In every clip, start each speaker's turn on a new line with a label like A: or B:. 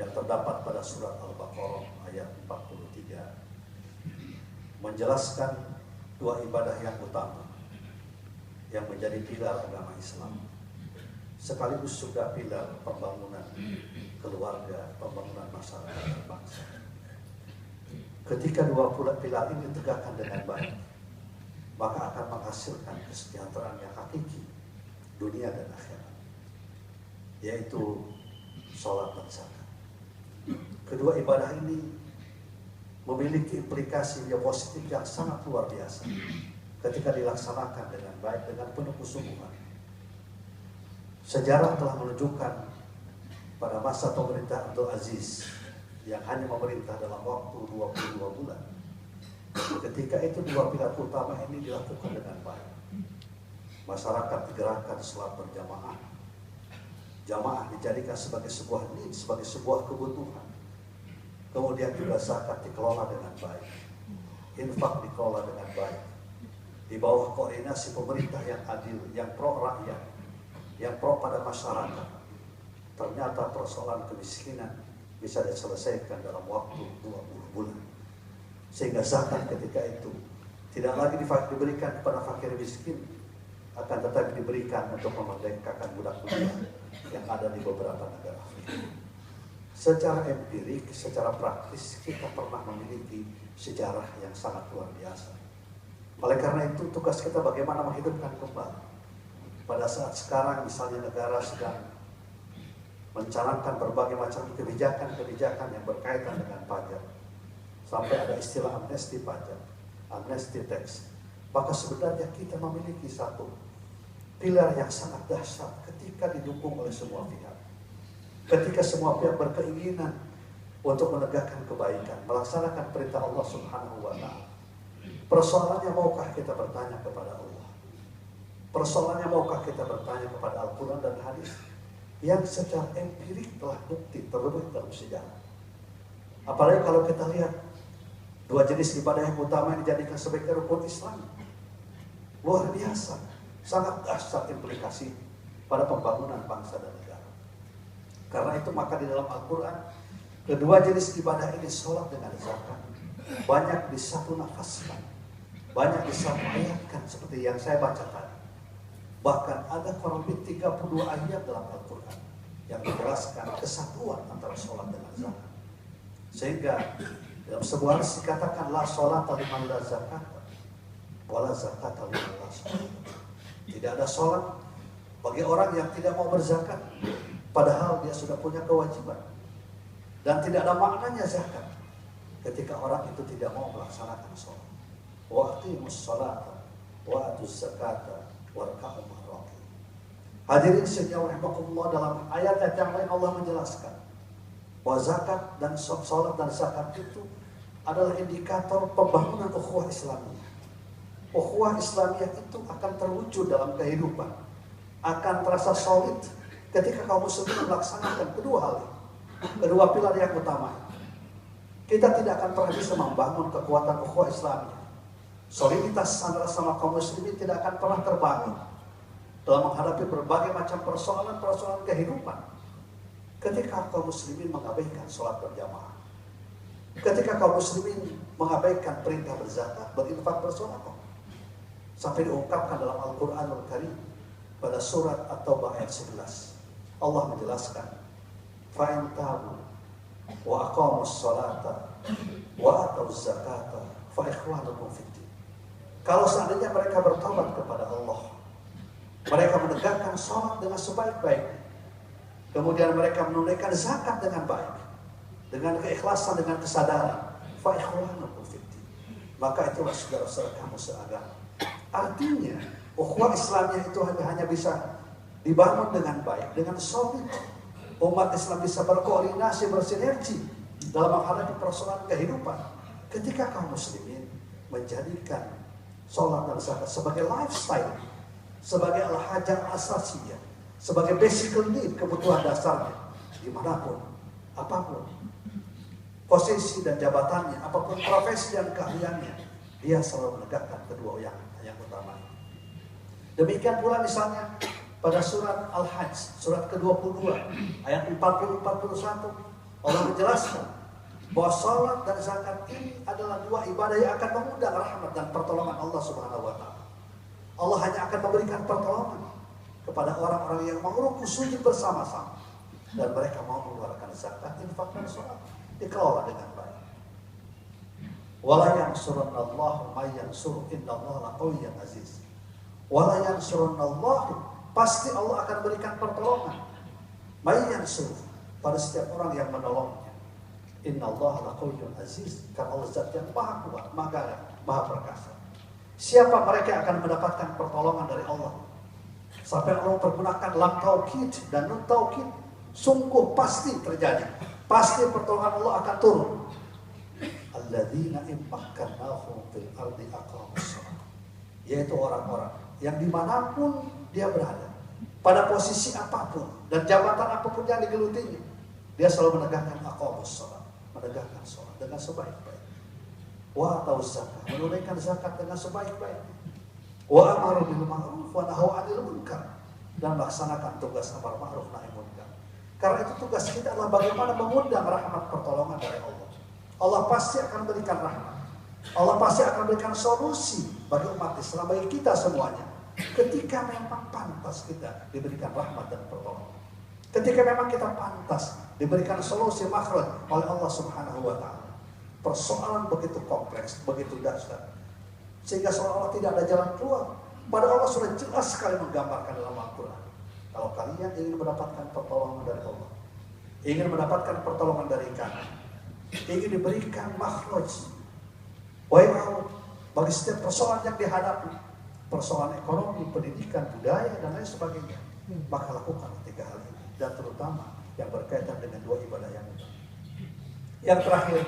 A: yang terdapat pada surat Al-Baqarah ayat 43 menjelaskan dua ibadah yang utama yang menjadi pilar agama Islam, sekaligus juga pilar pembangunan keluarga, pembangunan masyarakat dan bangsa. Ketika dua pilar ini ditegakkan dengan baik, maka akan menghasilkan kesejahteraan yang hakiki dunia dan akhirat, yaitu sholat dan zakat. Kedua ibadah ini memiliki implikasi yang positif yang sangat luar biasa ketika dilaksanakan dengan baik, dengan penuh kesungguhan. Sejarah telah menunjukkan pada masa pemerintah Abdul Aziz yang hanya memerintah dalam waktu 22 bulan, ketika itu dua pilar utama ini dilakukan dengan baik. Masyarakat digerakkan sholat berjamaah, jamaah dijadikan sebagai sebuah need, sebagai sebuah kebutuhan. Kemudian juga zakat dikelola dengan baik, infak dikelola dengan baik, di bawah koordinasi pemerintah yang adil, yang pro rakyat, yang pro pada masyarakat. Ternyata persoalan kemiskinan bisa diselesaikan dalam waktu 20 bulan. Sehingga zakat ketika itu tidak lagi diberikan kepada fakir miskin, akan tetapi diberikan untuk memerdekakan budak-budak yang ada di beberapa negara Afrika. Secara empirik, secara praktis, kita pernah memiliki sejarah yang sangat luar biasa. Oleh karena itu, tugas kita bagaimana menghidupkan kembali. Pada saat sekarang, misalnya negara sedang mencanangkan berbagai macam kebijakan-kebijakan yang berkaitan dengan pajak. Sampai ada istilah amnesti pajak, amnesti tax. Maka sebenarnya kita memiliki satu pilar yang sangat dahsyat ketika didukung oleh semua pihak. Ketika semua pihak berkeinginan untuk menegakkan kebaikan, melaksanakan perintah Allah Subhanahu wa Ta'ala. Persoalannya, maukah kita bertanya kepada Allah? Persoalannya, maukah kita bertanya kepada Al-Quran dan hadis yang secara empirik telah bukti terlebih dalam sejarah. Apalagi kalau kita lihat dua jenis ibadah yang utama yang dijadikan sebagai rukun Islam. Luar biasa, sangat dahsyat implikasi pada pembangunan bangsa dan negara. Karena itu maka di dalam Al-Quran kedua jenis ibadah ini, sholat dengan zakat, banyak disatu nafaskan, banyak disatu ayatkan seperti yang saya baca tadi. Bahkan ada kurang lebih 32 ayat dalam Al-Quran yang menjelaskan kesatuan antara sholat dengan zakat. Sehingga dalam sebuah hadis dikatakan la sholat liman la zakat wala zakat liman la sholat. Tidak ada sholat bagi orang yang tidak mau berzakat, padahal dia sudah punya kewajiban. Dan tidak ada maknanya zakat ketika orang itu tidak mau melaksanakan sholat. Wa aqimus sholata wa atuz zakata warka'u ma'ar-raki'in. Hadirin sekalian rahimakumullah, dalam ayat-ayat yang lain Allah menjelaskan bahwa zakat dan sholat dan zakat itu adalah indikator pembangunan ukhuwah Islamiyah. Ukhuwah Islamiyah itu akan terwujud dalam kehidupan, akan terasa solid ketika kaum muslimin melaksanakan kedua hal ini, kedua pilar yang utama. Kita tidak akan pernah bisa membangun kekuatan ukhuwah Islamiyah. Soliditas antara sama kaum muslimin tidak akan pernah terbangun dalam menghadapi berbagai macam persoalan-persoalan kehidupan ketika kaum muslimin mengabaikan sholat berjamaah, ketika kaum muslimin mengabaikan perintah berzakat, berinfak, bersedekah. Sampai diungkapkan dalam Al-Quranul Karim pada surat At-Taubah ayat 11. Allah menjelaskan, fa'in tabu wa aqamus salata wa atuz zakata fa ikhwanukum fiddin. Kalau seandainya mereka bertobat kepada Allah, mereka menegakkan salat dengan sebaik-baiknya, kemudian mereka menunaikan zakat dengan baik, dengan keikhlasan, dengan kesadaran, fa ikhwanukum fiddin, maka itulah saudara-saudara kamu seagama. Artinya ukhuwah Islamiyah itu hanya bisa dibangun dengan baik, dengan solid. Umat Islam bisa berkoordinasi, bersinergi dalam menghadapi persoalan kehidupan ketika kaum muslimin menjadikan sholat dan zakat sebagai lifestyle, sebagai al-hajat asasiyah, sebagai basic need, kebutuhan dasarnya, dimanapun, apapun posisi dan jabatannya, apapun profesi dan keahliannya, dia selalu menegakkan kedua yang utama. Demikian pula misalnya pada surat Al-Hajj, surat ke-22, ayat 40-41, Allah menjelaskan bahwa salat dan zakat ini adalah dua ibadah yang akan mengundang rahmat dan pertolongan Allah Subhanahu wa taala. Allah hanya akan memberikan pertolongan kepada orang-orang yang mau ruku sujud bersama-sama dan mereka mau mengeluarkan zakat, infak dan salat, dikelola dengan baik. Wala yansurunallahu may yansur innallaha laqawiyyun aziz. Wala yansurunallahu, pasti Allah akan berikan pertolongan. May yansur, pada setiap orang yang menolongnya. Innallaha laqawiyyun aziz, karena Allah zat yang maha kuat, maha perkasa. Siapa mereka yang akan mendapatkan pertolongan dari Allah? Sampai Allah pergunakan lam taukid dan nun taukid, sungguh pasti terjadi, pasti pertolongan Allah akan turun. Alladzina in makkannahum fil ardi aqamus shalah, yaitu orang-orang yang dimanapun dia berada, pada posisi apapun dan jabatan apapun yang digelutinya, dia selalu menegakkan aqamus shalah, menegakkan sholat dengan sebaik-baik. Wa atau zakat, menunaikan zakat dengan sebaik-baiknya. Wa amaru bil ma'ruf wa nahaw 'anil munkar, dan melaksanakan tugas amar ma'ruf nahi munkar. Karena itu tugas kita adalah bagaimana mengundang rahmat pertolongan dari Allah. Allah pasti akan berikan rahmat. Allah pasti akan berikan solusi bagi umat Islam, bagi kita semuanya. Ketika memang pantas kita diberikan rahmat dan pertolongan. Ketika memang kita pantas diberikan solusi makhraj oleh Allah Subhanahu wa taala. Persoalan begitu kompleks, begitu dahsyat, sehingga seolah-olah tidak ada jalan keluar. Padahal Allah sudah jelas sekali menggambarkan dalam Al-Quran. Kalau kalian ingin mendapatkan pertolongan dari Allah, ingin mendapatkan pertolongan dari kami, ingin diberikan makhraj, way out bagi setiap persoalan yang dihadapi, persoalan ekonomi, pendidikan, budaya, dan lain sebagainya, maka lakukan 3 hal ini, dan terutama yang berkaitan dengan 2 ibadah yang utama. Yang terakhir,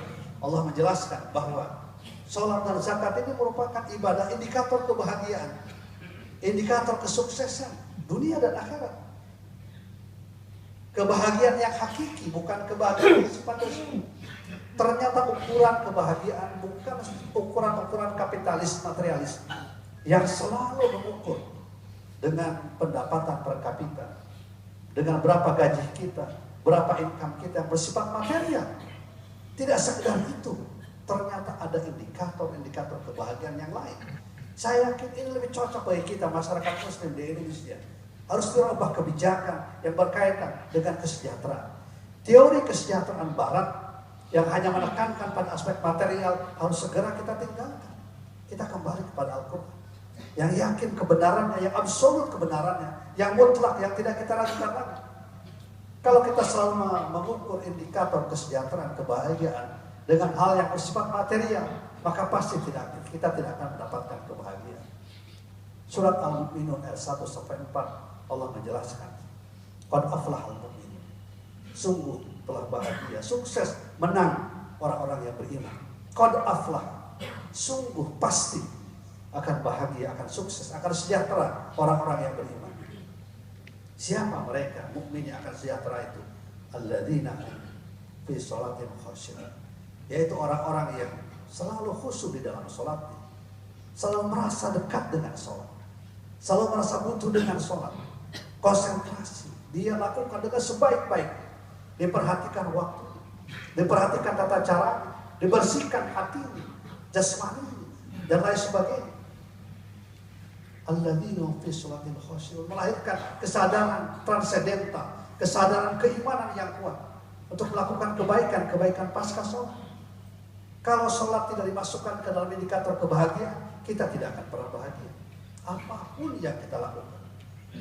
A: Allah menjelaskan bahwa sholat dan zakat ini merupakan ibadah indikator kebahagiaan, indikator kesuksesan dunia dan akhirat. Kebahagiaan yang hakiki, bukan kebahagiaan yang sifatnya semu. Ternyata ukuran kebahagiaan bukan ukuran-ukuran kapitalis materialis yang selalu mengukur dengan pendapatan per kapita, dengan berapa gaji kita, berapa income kita yang bersifat material. Tidak sekedar itu, ternyata ada indikator-indikator kebahagiaan yang lain. Saya yakin ini lebih cocok bagi kita masyarakat Muslim di Indonesia. Harus dirubah kebijakan yang berkaitan dengan kesejahteraan. Teori kesejahteraan Barat yang hanya menekankan pada aspek material harus segera kita tinggalkan. Kita kembali kepada Al-Quran yang yakin kebenarannya, yang absolut kebenarannya, yang mutlak, yang tidak kita ragukan lagi. Kalau kita selalu mengukur indikator kesejahteraan, kebahagiaan dengan hal yang bersifat material, maka pasti kita tidak akan mendapatkan kebahagiaan. Surat Al-Mu'minun ayat 1-4 Allah menjelaskan, qad aflahal mu'minun, sungguh telah bahagia, sukses, menang orang-orang yang beriman. Qad aflah, sungguh pasti akan bahagia, akan sukses, akan sejahtera orang-orang yang beriman. Siapa mereka mukmin yang akan sejahtera itu? Alladzina fi sholatin khashi'un, yaitu orang-orang yang selalu khusyuk di dalam sholatnya, selalu merasa dekat dengan sholat, selalu merasa butuh dengan sholat, konsentrasi, dia lakukan dengan sebaik-baik, diperhatikan waktu, diperhatikan tata cara, dibersihkan hatinya, jasmani dan lain sebagainya. Alladzina fi sholatin khashi'un, melahirkan kesadaran transendental, kesadaran keimanan yang kuat untuk melakukan kebaikan pasca sholat. Kalau sholat tidak dimasukkan ke dalam indikator kebahagiaan, kita tidak akan pernah bahagia. Apapun yang kita lakukan.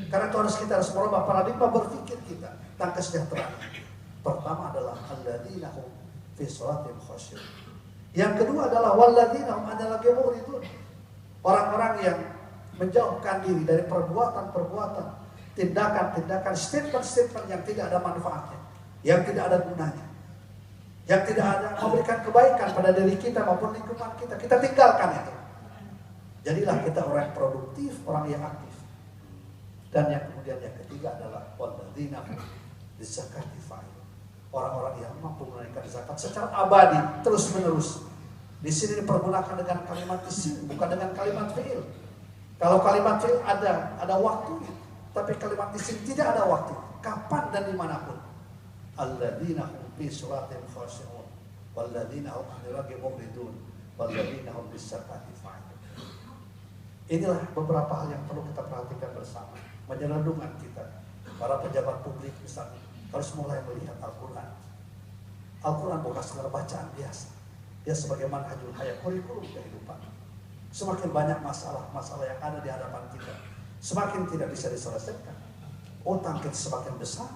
A: Karena itu kita harus merubah paradigma berpikir kita tentang kesejahteraan. Pertama adalah alladzina hum fi sholatin khashi'un. Yang kedua adalah walladzina hum 'anil lagwi mu'ridun. Orang-orang yang menjauhkan diri dari perbuatan-perbuatan, tindakan-tindakan, statement-statement yang tidak ada manfaatnya, yang tidak ada gunanya, yang tidak ada memberikan kebaikan pada diri kita maupun lingkungan kita. Kita tinggalkan itu. Jadilah kita orang yang produktif, orang yang aktif. Dan yang kemudian yang ketiga adalah walladzina hum bizakati fa'ilun. Orang-orang yang mampu menunaikan zakat secara abadi, terus-menerus. Di sini dipergunakan dengan kalimat isim, bukan dengan kalimat fi'il. Kalau kalimat fi'il ada waktunya, tapi kalimat isim tidak ada waktu, kapan dan dimanapun. alladzina hum fi sholatim khashi'un walladzina hum 'anil lagwi mu'ridun walladzina hum bis zakati fa'ilun. Inilah beberapa hal yang perlu kita perhatikan bersama. Menyelundupkan kita, para pejabat publik misalnya, harus mulai melihat Al-Quran. Al-Quran bukan sekedar bacaan biasa. Dia sebagai manhajul hayat, kurikulum kehidupan. Semakin banyak masalah-masalah yang ada di hadapan kita, semakin tidak bisa diselesaikan. Utang kita semakin besar.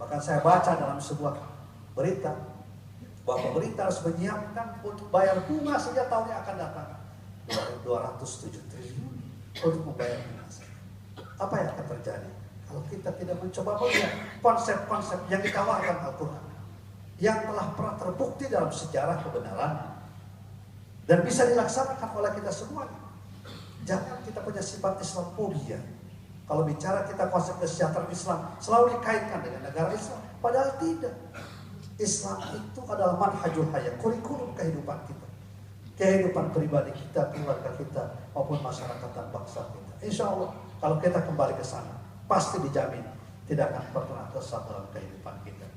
A: Bahkan saya baca dalam sebuah berita bahwa pemerintah harus menyiapkan untuk bayar bunga saja tahun yang akan datang 207 triliun untuk membayar bunga. Apa yang akan terjadi kalau kita tidak mencoba melihat konsep-konsep yang ditawarkan Al-Quran yang telah pernah terbukti dalam sejarah kebenaran dan bisa dilaksanakan oleh kita semuanya. Jangan kita punya sifat Islamophobia. Kalau bicara kita konsep kesejahteraan Islam selalu dikaitkan dengan negara Islam, padahal tidak. Islam itu adalah manhajul hayat, kurikulum kehidupan kita, kehidupan pribadi kita, keluarga kita, maupun masyarakat dan bangsa kita. Insya Allah kalau kita kembali ke sana, pasti dijamin tidak akan pernah kesal dalam kehidupan kita.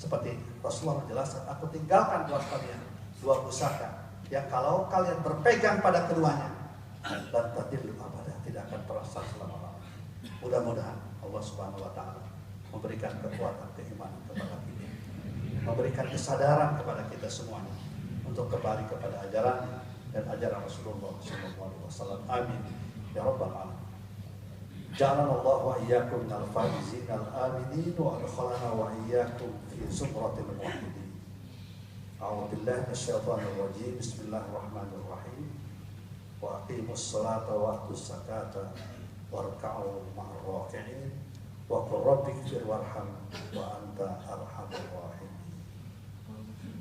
A: Seperti Rasulullah menjelaskan, aku tinggalkan buat kalian dua pusaka yang kalau kalian berpegang pada keduanya, dan tadillu abadah, tidak akan pernah sesat selama-lamanya. Mudah-mudahan Allah Subhanahu wa taala memberikan kekuatan keimanan kepada kita, memberikan kesadaran kepada kita semuanya untuk kembali kepada ajaran dan ajaran Rasulullah SAW. Amin ya rabbal alamin. Ja'alanallahu wa iyyakum minal faizin al-aminin wa adkhalana wa iyyakum fi zumratil muwahhidin. A'udzu billahi minasyaitonir rajim. Bismillahirrahmanirrahim. Wa aqimus salata wa atuz zakata warka'u ma'ar raki'in wa qur rabbighfir warham wa anta arhamur